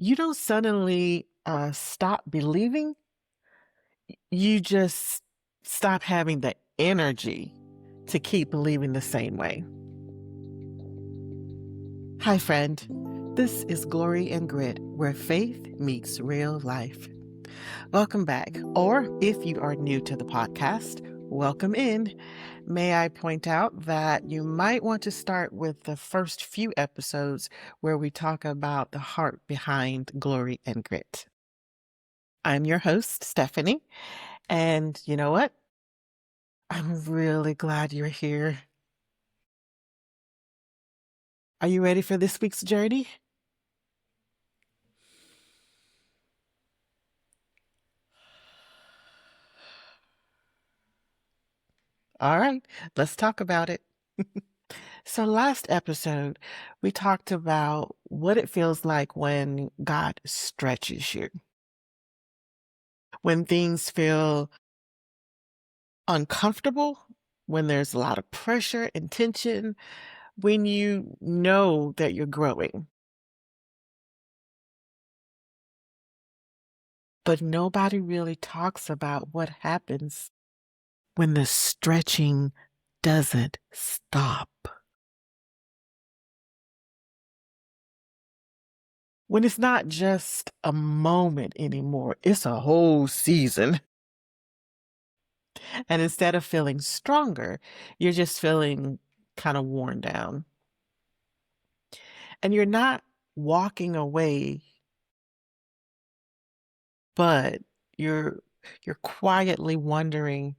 You don't suddenly stop believing, you just stop having the energy to keep believing the same way. Hi, friend. This is Glory and Grit, where faith meets real life. Welcome back, or if you are new to the podcast, welcome in. May I point out that you might want to start with the first few episodes where we talk about the heart behind Glory and Grit. I'm your host, Stephanie, and you know what? I'm really glad you're here. Are you ready for this week's journey? All right, let's talk about it. So, last episode, we talked about what it feels like when God stretches you, when things feel uncomfortable, when there's a lot of pressure and tension, when you know that you're growing. But nobody really talks about what happens when the stretching doesn't stop. When it's not just a moment anymore, it's a whole season. And instead of feeling stronger, you're just feeling kind of worn down. And you're not walking away, but you're you're quietly wondering,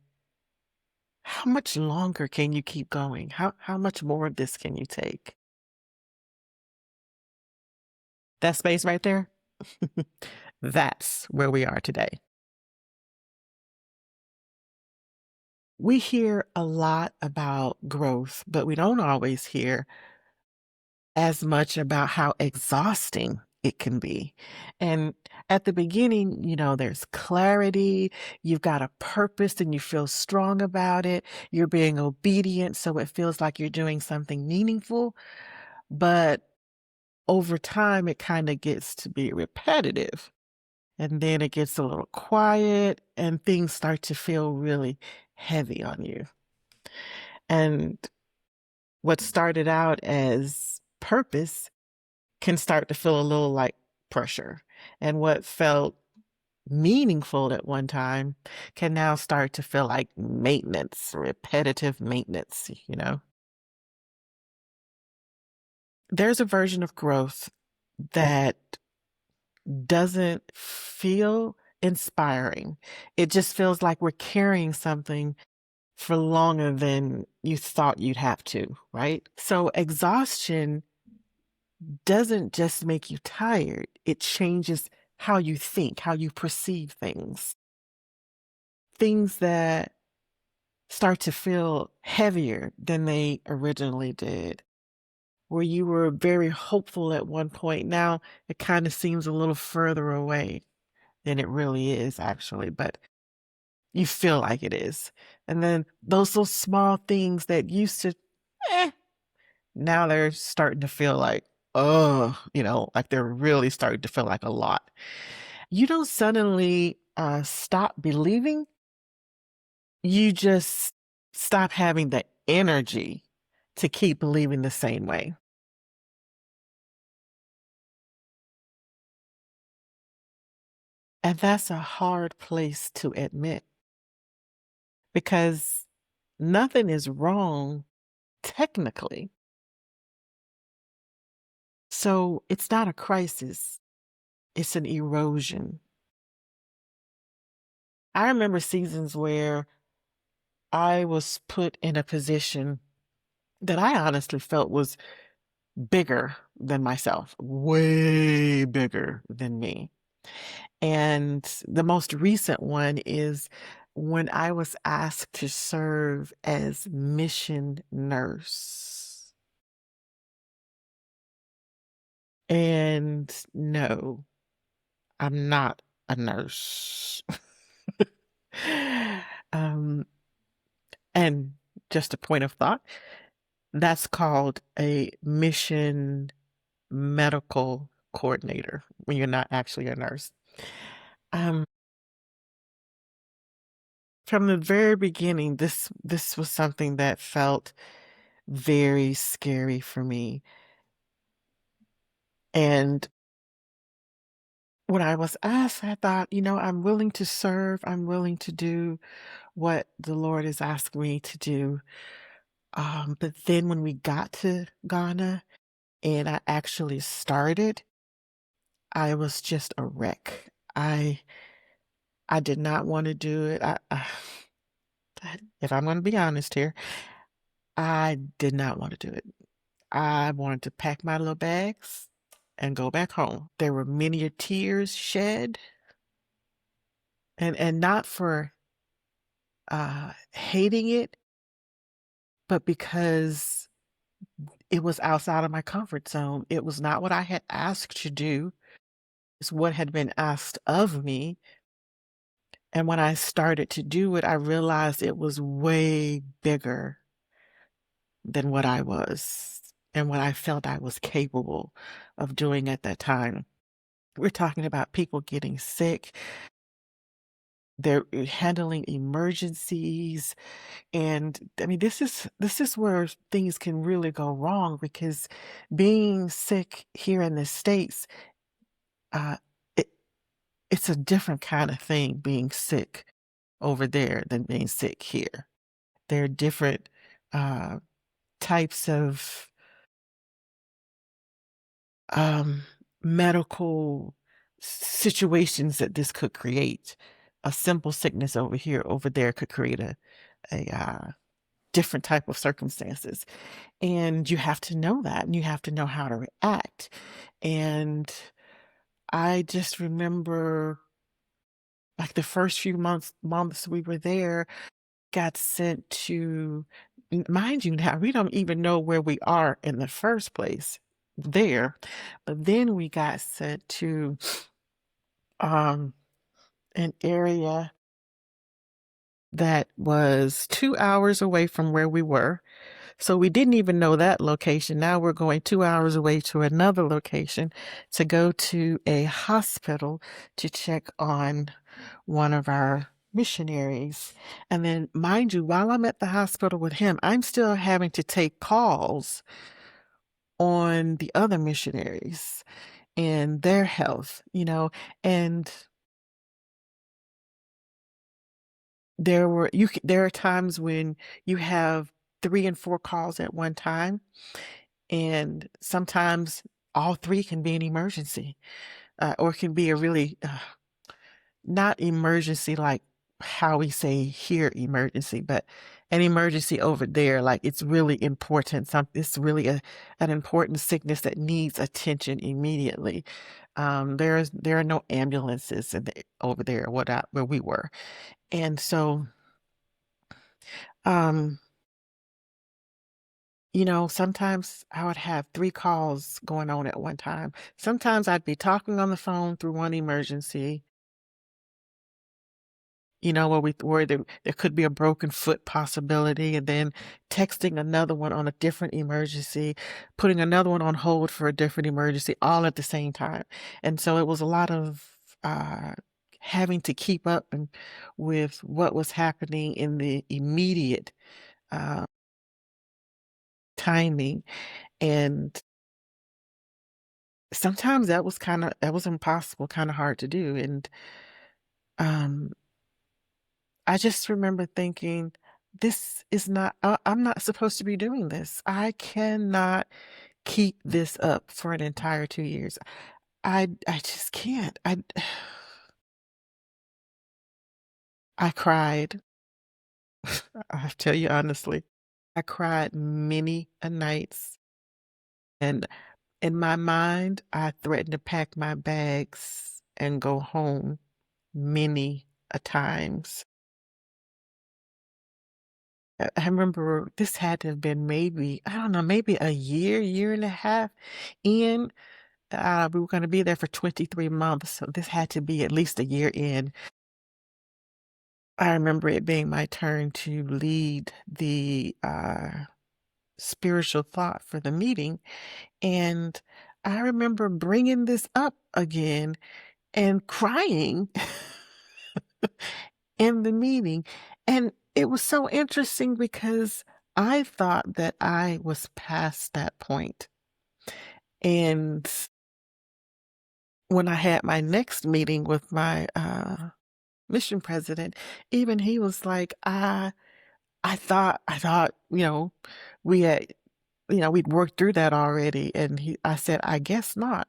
how much longer can you keep going? How much more of this can you take? That space right there? That's where we are today. We hear a lot about growth, but we don't always hear as much about how exhausting it can be. And at the beginning, there's clarity, you've got a purpose and you feel strong about it, you're being obedient, so it feels like you're doing something meaningful. But over time, it kind of gets to be repetitive. And then it gets a little quiet and things start to feel really heavy on you. And what started out as purpose can start to feel a little like pressure. And what felt meaningful at one time can now start to feel like maintenance, repetitive maintenance. There's a version of growth that doesn't feel inspiring. It just feels like we're carrying something for longer than you thought you'd have to, right? So exhaustion doesn't just make you tired, it changes how you think, how you perceive things. Things that start to feel heavier than they originally did. Where you were very hopeful at one point, now it kind of seems a little further away than it really is, actually, but you feel like it is. And then those little small things that used to, eh, now they're starting to feel like, oh, like they're really starting to feel like a lot. You don't suddenly stop believing, you just stop having the energy to keep believing the same way. And that's a hard place to admit because nothing is wrong technically. So it's not a crisis, it's an erosion. I remember seasons where I was put in a position that I honestly felt was bigger than myself, way bigger than me. And the most recent one is when I was asked to serve as mission nurse. And no, I'm not a nurse. um, and just a point of thought, that's called a mission medical coordinator when you're not actually a nurse. Um, from the very beginning, this was something that felt very scary for me. And when I was asked, I thought, I'm willing to serve. I'm willing to do what the Lord has asked me to do. But then when we got to Ghana and I actually started, I was just a wreck. I did not want to do it. If I'm going to be honest here, I did not want to do it. I wanted to pack my little bags and go back home. There were many a tears shed, and not for hating it, but because it was outside of my comfort zone. It was not what I had asked to do. It's what had been asked of me. And when I started to do it, I realized it was way bigger than what I was and what I felt I was capable of doing at that time. We're talking about people getting sick. They're handling emergencies. And I mean, this is where things can really go wrong because being sick here in the States, uh, it, it's a different kind of thing being sick over there than being sick here. There are different uh, types of um, medical situations that this could create. A simple sickness over there could create a different type of circumstances. And you have to know that, and you have to know how to react. And I just remember like the first few months we were there, got sent to, mind you, now we don't even know where we are in the first place there, but then we got sent to um, an area that was 2 hours away from where we were. So we didn't even know that location. Now we're going 2 hours away to another location to go to a hospital to check on one of our missionaries. And then, mind you, while I'm at the hospital with him, I'm still having to take calls on the other missionaries and their health. And there are times when you have 3 and 4 calls at one time, and sometimes all three can be an emergency, or can be a really not emergency like how we say here emergency, but an emergency over there, like it's really important. It's really an important sickness that needs attention immediately. There are no ambulances over there, where we were, and so um, sometimes I would have 3 calls going on at one time. Sometimes I'd be talking on the phone through one emergency, where there could be a broken foot possibility, and then texting another one on a different emergency, putting another one on hold for a different emergency, all at the same time. And so it was a lot of having to keep up with what was happening in the immediate uh, timing. And sometimes that was impossible, kind of hard to do. And um, I just remember thinking, this is not, I'm not supposed to be doing this. I cannot keep this up for an entire 2 years. I just can't. I cried. I tell you honestly, I cried many a nights. And in my mind, I threatened to pack my bags and go home many a times. I remember this had to have been maybe, I don't know, maybe a year and a half in. We were going to be there for 23 months, so this had to be at least a year in. I remember it being my turn to lead the spiritual thought for the meeting, and I remember bringing this up again and crying in the meeting. And it was so interesting because I thought that I was past that point. And when I had my next meeting with my mission president, even he was like, I thought, we had, we'd worked through that already. And I said, I guess not.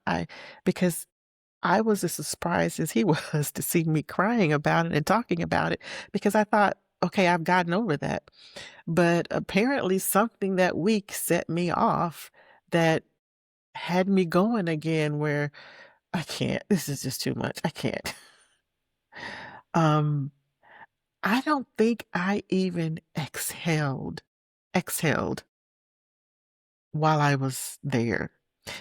Because I was as surprised as he was to see me crying about it and talking about it because I thought, okay, I've gotten over that. But apparently something that week set me off that had me going again where I can't. This is just too much. I can't. Um, I don't think I even exhaled while I was there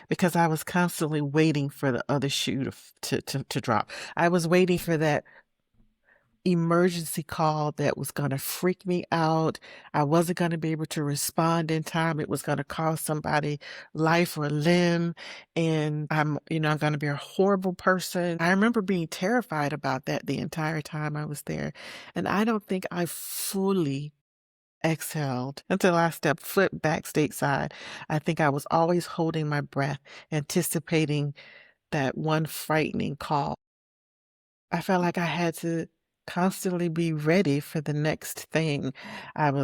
because I was constantly waiting for the other shoe to drop. I was waiting for that emergency call that was going to freak me out. I wasn't going to be able to respond in time. It was going to cost somebody life or limb. And I'm going to be a horrible person. I remember being terrified about that the entire time I was there. And I don't think I fully exhaled until I stepped foot back stateside. I think I was always holding my breath, anticipating that one frightening call. I felt like I had to constantly be ready for the next thing. I'd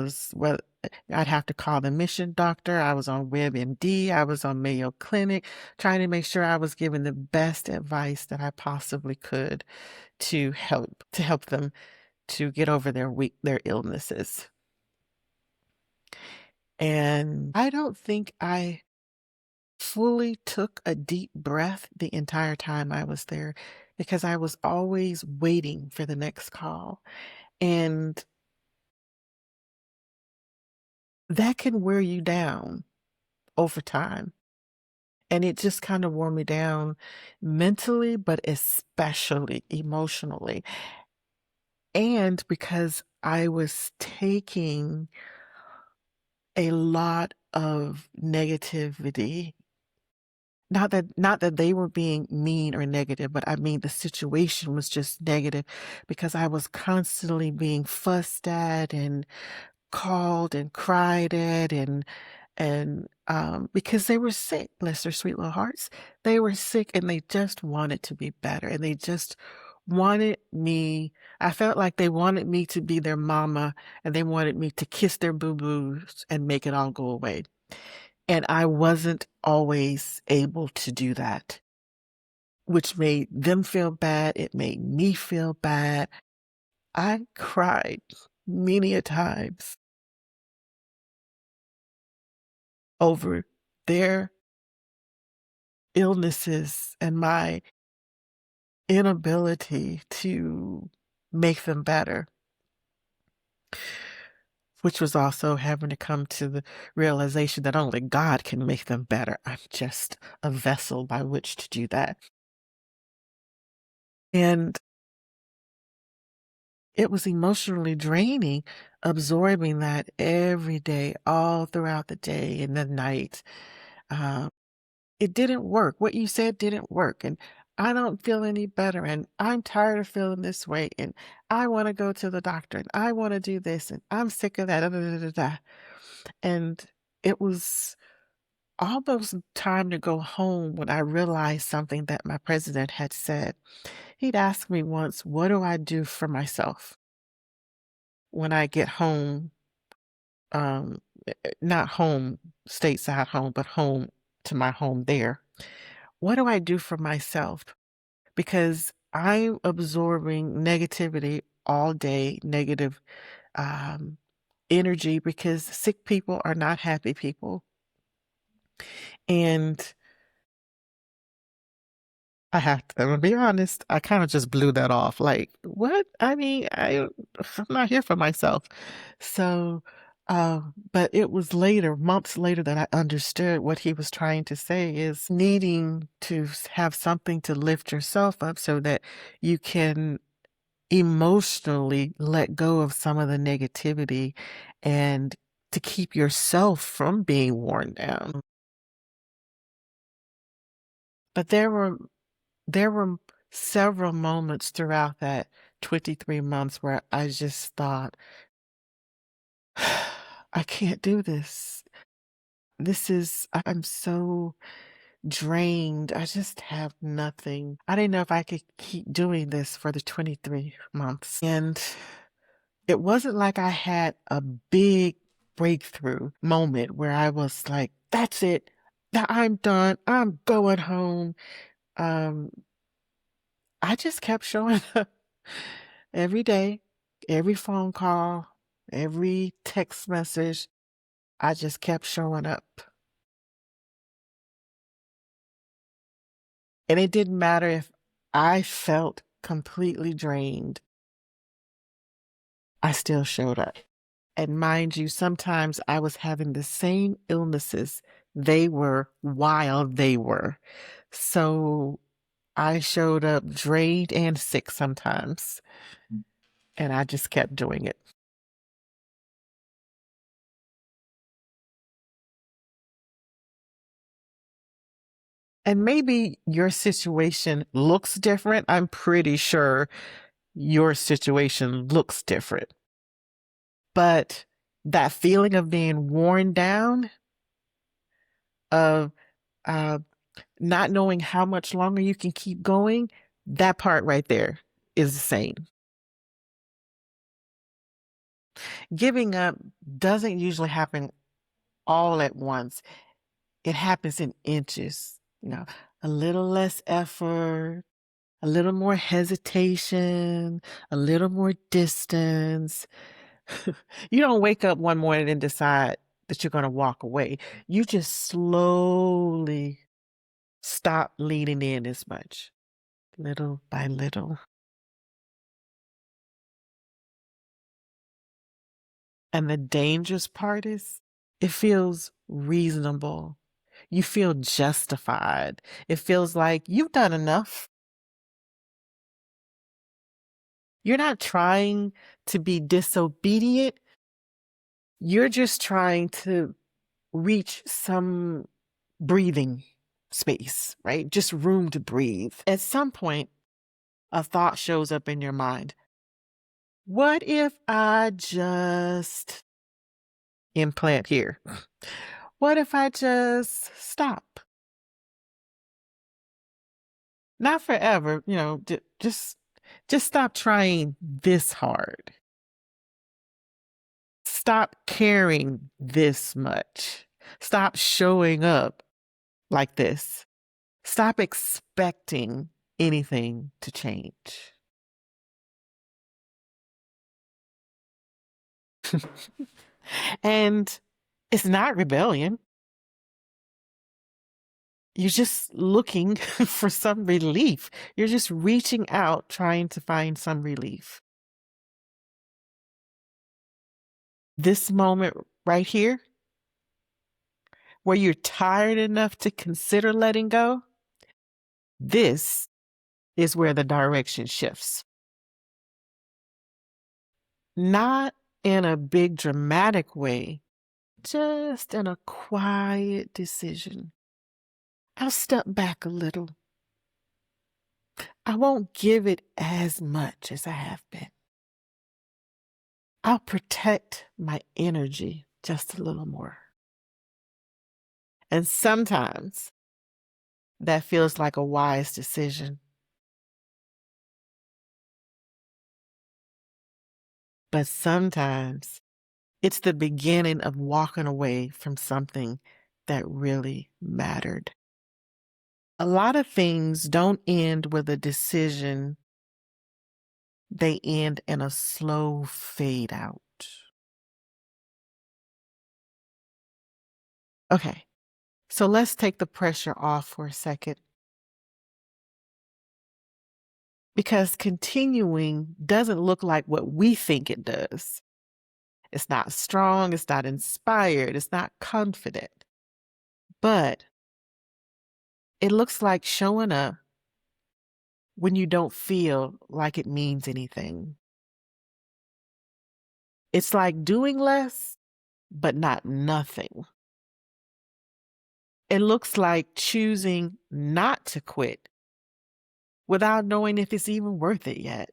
have to call the mission doctor. I was on WebMD. I was on Mayo Clinic, trying to make sure I was giving the best advice that I possibly could to help them to get over their illnesses. And I don't think I fully took a deep breath the entire time I was there because I was always waiting for the next call. And that can wear you down over time. And it just kind of wore me down mentally, but especially emotionally. And because I was taking a lot of negativity. Not that they were being mean or negative, but I mean the situation was just negative because I was constantly being fussed at and called and cried at and because they were sick, bless their sweet little hearts. They were sick and they just wanted to be better and they just wanted me. I felt like they wanted me to be their mama and they wanted me to kiss their boo-boos and make it all go away. And I wasn't always able to do that, which made them feel bad. It made me feel bad. I cried many a times over their illnesses and my inability to make them better, which was also having to come to the realization that only God can make them better. I'm just a vessel by which to do that. And it was emotionally draining absorbing that every day, all throughout the day and the night. Uh, it didn't work. What you said didn't work. And I don't feel any better. And I'm tired of feeling this way. And I want to go to the doctor. And I want to do this. And I'm sick of that. Da, da, da, da, da. And it was almost time to go home when I realized something that my president had said. He'd asked me once, what do I do for myself when I get home? Um, not home, stateside home, but home to my home there. What do I do for myself? Because I'm absorbing negativity all day, negative um, energy, because sick people are not happy people. And I'm gonna be honest, I kind of just blew that off. Like, what? I mean, I'm not here for myself. So, but it was later, months later, that I understood what he was trying to say is needing to have something to lift yourself up so that you can emotionally let go of some of the negativity and to keep yourself from being worn down. But there were several moments throughout that 23 months where I just thought, I can't do this. I'm so drained. I just have nothing. I didn't know if I could keep doing this for the 23 months. And it wasn't like I had a big breakthrough moment where I was like, that's it. I'm done. I'm going home. Um, I just kept showing up every day, every phone call, every text message. I just kept showing up. And it didn't matter if I felt completely drained, I still showed up. And mind you, sometimes I was having the same illnesses they were while they were. So I showed up drained and sick sometimes. And I just kept doing it. And maybe your situation looks different. I'm pretty sure your situation looks different. But that feeling of being worn down, of uh, not knowing how much longer you can keep going, that part right there is the same. Giving up doesn't usually happen all at once. It happens in inches, a little less effort, a little more hesitation, a little more distance. You don't wake up one morning and decide that you're going to walk away. You just slowly stop leaning in as much, little by little. And the dangerous part is it feels reasonable. You feel justified. It feels like you've done enough. You're not trying to be disobedient. You're just trying to reach some breathing space, right? Just room to breathe. At some point, a thought shows up in your mind. What if I just implant here? What if I just stop? Not forever, just stop trying this hard. Stop caring this much. Stop showing up like this. Stop expecting anything to change. And it's not rebellion. You're just looking for some relief. You're just reaching out, trying to find some relief. This moment right here, where you're tired enough to consider letting go, this is where the direction shifts. Not in a big dramatic way, just in a quiet decision. I'll step back a little. I won't give it as much as I have been. I'll protect my energy just a little more. And sometimes that feels like a wise decision. But sometimes it's the beginning of walking away from something that really mattered. A lot of things don't end with a decision, they end in a slow fade out. Okay, so let's take the pressure off for a second. Because continuing doesn't look like what we think it does. It's not strong, it's not inspired, it's not confident. But it looks like showing up when you don't feel like it means anything. It's like doing less, but not nothing. It looks like choosing not to quit without knowing if it's even worth it yet.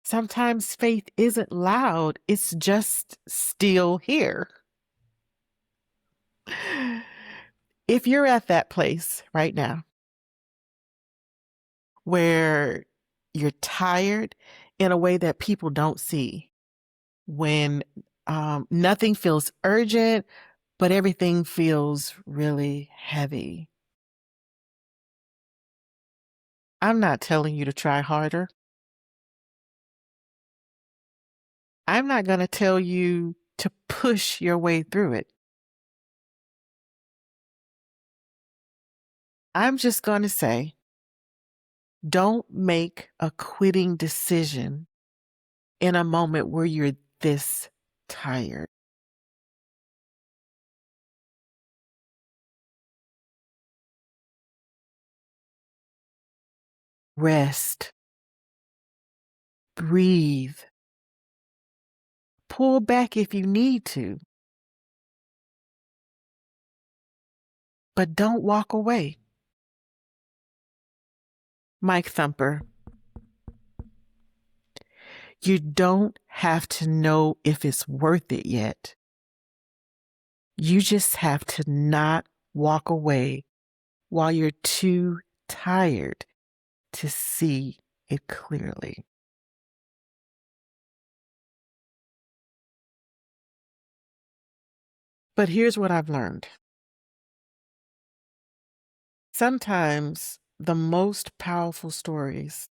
Sometimes faith isn't loud, it's just still here. If you're at that place right now where you're tired in a way that people don't see, when nothing feels urgent, but everything feels really heavy, I'm not telling you to try harder. I'm not going to tell you to push your way through it. I'm just going to say, don't make a quitting decision in a moment where you're this tired. Rest, breathe, pull back if you need to, but don't walk away. Mike Thumper, you don't have to know if it's worth it yet. You just have to not walk away while you're too tired to see it clearly. But here's what I've learned. Sometimes the most powerful stories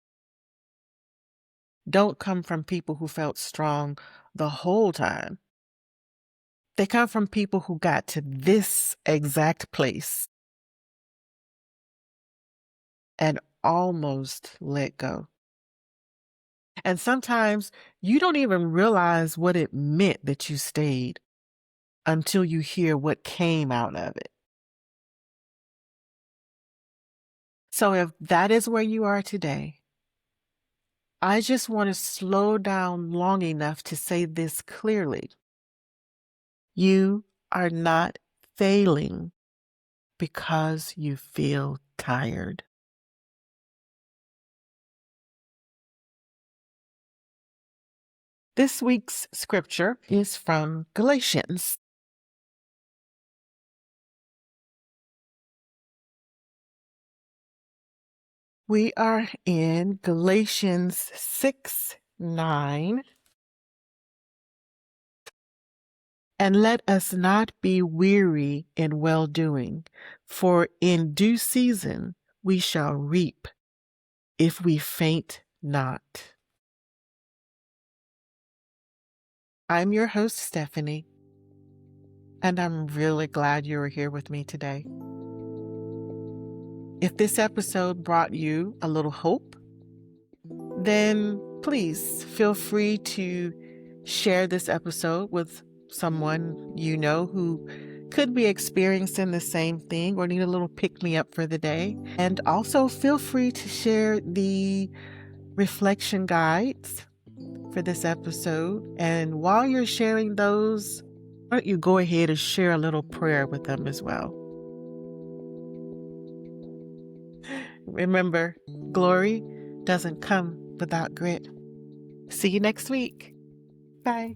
don't come from people who felt strong the whole time. They come from people who got to this exact place and almost let go. And sometimes you don't even realize what it meant that you stayed until you hear what came out of it. So if that is where you are today, I just want to slow down long enough to say this clearly. You are not failing because you feel tired. This week's scripture is from Galatians. We are in Galatians 6:9. And let us not be weary in well-doing, for in due season we shall reap if we faint not. I'm your host, Stephanie, and I'm really glad you are here with me today. If this episode brought you a little hope, then please feel free to share this episode with someone you know who could be experiencing the same thing or need a little pick-me-up for the day. And also feel free to share the reflection guides for this episode. And while you're sharing those, why don't you go ahead and share a little prayer with them as well. Remember, glory doesn't come without grit. See you next week. Bye.